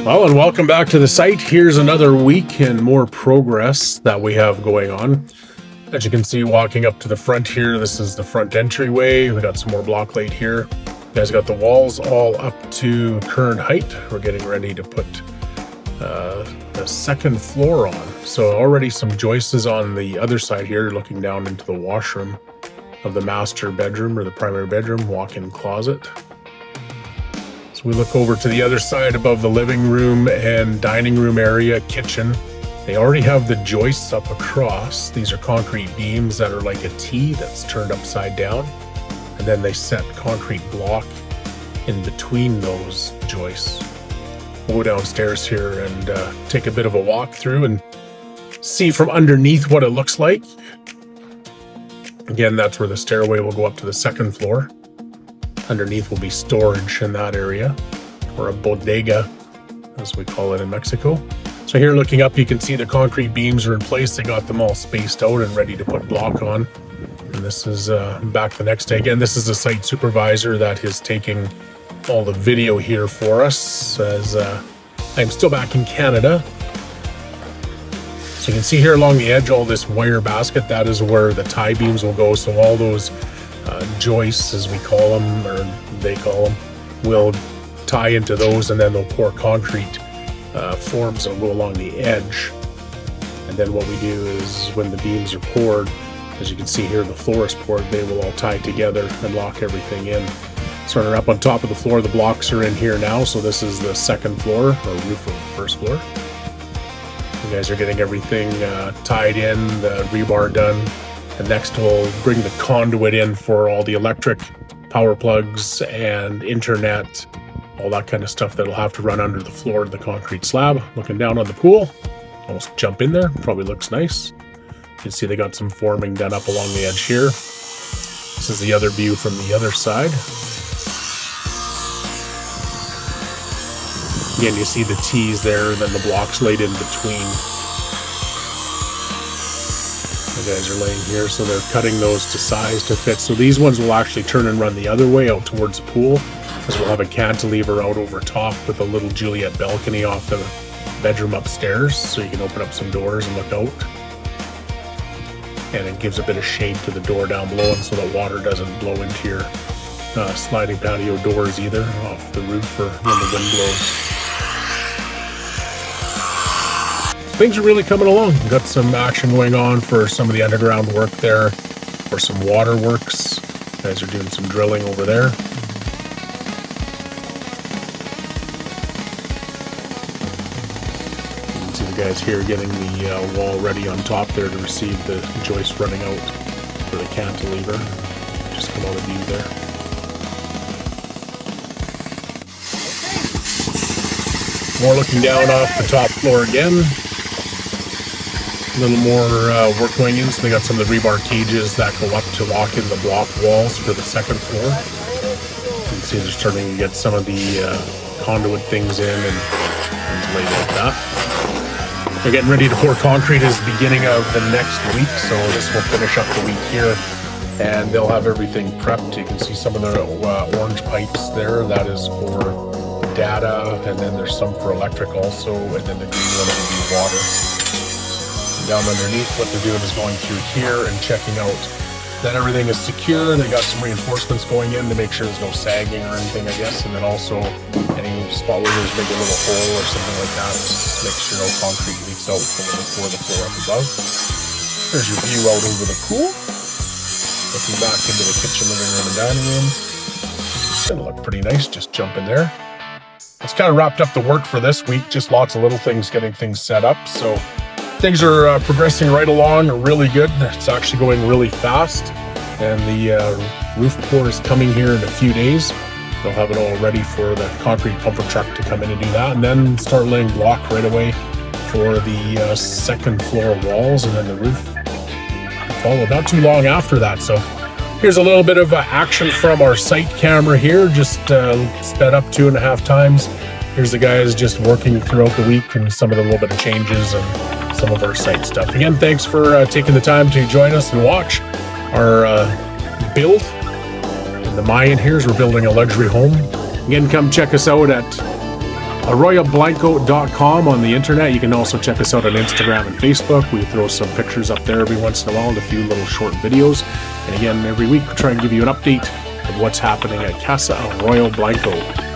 Well, and welcome back to the site. Here's another week and more progress that we have going on. As you can see, walking up to the front here, this is the front entryway. We got some more block laid here. You guys got the walls all up to current height. We're getting ready to put the second floor on. So already some joists on the other side here, looking down into the washroom of the master bedroom or the primary bedroom, walk-in closet. We look over to the other side above the living room and dining room area, kitchen. They already have the joists up across. These are concrete beams that are like a T that's turned upside down. And then they set concrete block in between those joists. We'll go downstairs here and take a bit of a walk through and see from underneath what it looks like. Again, that's where the stairway will go up to the second floor. Underneath will be storage in that area, or a bodega, as we call it in Mexico. So here looking up, you can see the concrete beams are in place. They got them all spaced out and ready to put block on. And this is back the next day. Again, this is the site supervisor that is taking all the video here for us, as I'm still back in Canada. So you can see here along the edge, all this wire basket, that is where the tie beams will go. So all those joists, as we call them, or they call them, will tie into those, and then they'll pour concrete forms that will go along the edge. And then what we do is, when the beams are poured, as you can see here, the floor is poured, they will all tie together and lock everything in. Starting up on top of the floor, the blocks are in here now, so this is the second floor, or roof of the first floor. You guys are getting everything tied in, the rebar done. And next we'll bring the conduit in for all the electric, power plugs, and internet, all that kind of stuff that'll have to run under the floor of the concrete slab. Looking down on the pool, almost jump in there, probably looks nice. You can see they got some forming done up along the edge here. This is the other view from the other side. Again, you see the T's there, and then the blocks laid in between. The guys are laying here, so they're cutting those to size to fit. So these ones will actually turn and run the other way out towards the pool, because we'll have a cantilever out over top with a little Juliet balcony off the bedroom upstairs, so you can open up some doors and look out. And it gives a bit of shade to the door down below, and so that water doesn't blow into your sliding patio doors either, off the roof or when the wind blows. Things are really coming along. We've got some action going on for some of the underground work there, for some water works. Guys are doing some drilling over there. You can see the guys here getting the wall ready on top there to receive the joist running out for the cantilever. Just come out of view there. More looking down off the top floor again. A little more work going in, so they got some of the rebar cages that go up to lock in the block walls for the second floor. You can see they're starting to get some of the conduit things in and laid like that. They're getting ready to pour concrete as the beginning of the next week, so this will finish up the week here. And they'll have everything prepped. You can see some of the orange pipes there. That is for data, and then there's some for electric also, and then the green one will be water. Down underneath, what they're doing is going through here and checking out that everything is secure. They got some reinforcements going in to make sure there's no sagging or anything, I guess. And then also any spot where there's maybe a little hole or something like that, just make sure no concrete leaks out from the floor up above. There's your view out over the pool. Looking back into the kitchen, living room, and dining room. It's gonna look pretty nice, just jump in there. It's kind of wrapped up the work for this week, just lots of little things getting things set up. So things are progressing right along, really good. It's actually going really fast, and the roof pour is coming here in a few days. They'll have it all ready for the concrete pumper truck to come in and do that, and then start laying block right away for the second floor walls, and then the roof followed not too long after that. So here's a little bit of action from our site camera here, just sped up 2.5 times. Here's the guys just working throughout the week and some of the little bit of changes and some of our site stuff. Again, thanks for taking the time to join us and watch our build. In the Mayan here, as we're building a luxury home. Again, come check us out at arroyoblanco.com on the internet. You can also check us out on Instagram and Facebook. We throw some pictures up there every once in a while and a few little short videos. And again, every week we try and give you an update of what's happening at Casa Arroyo Blanco.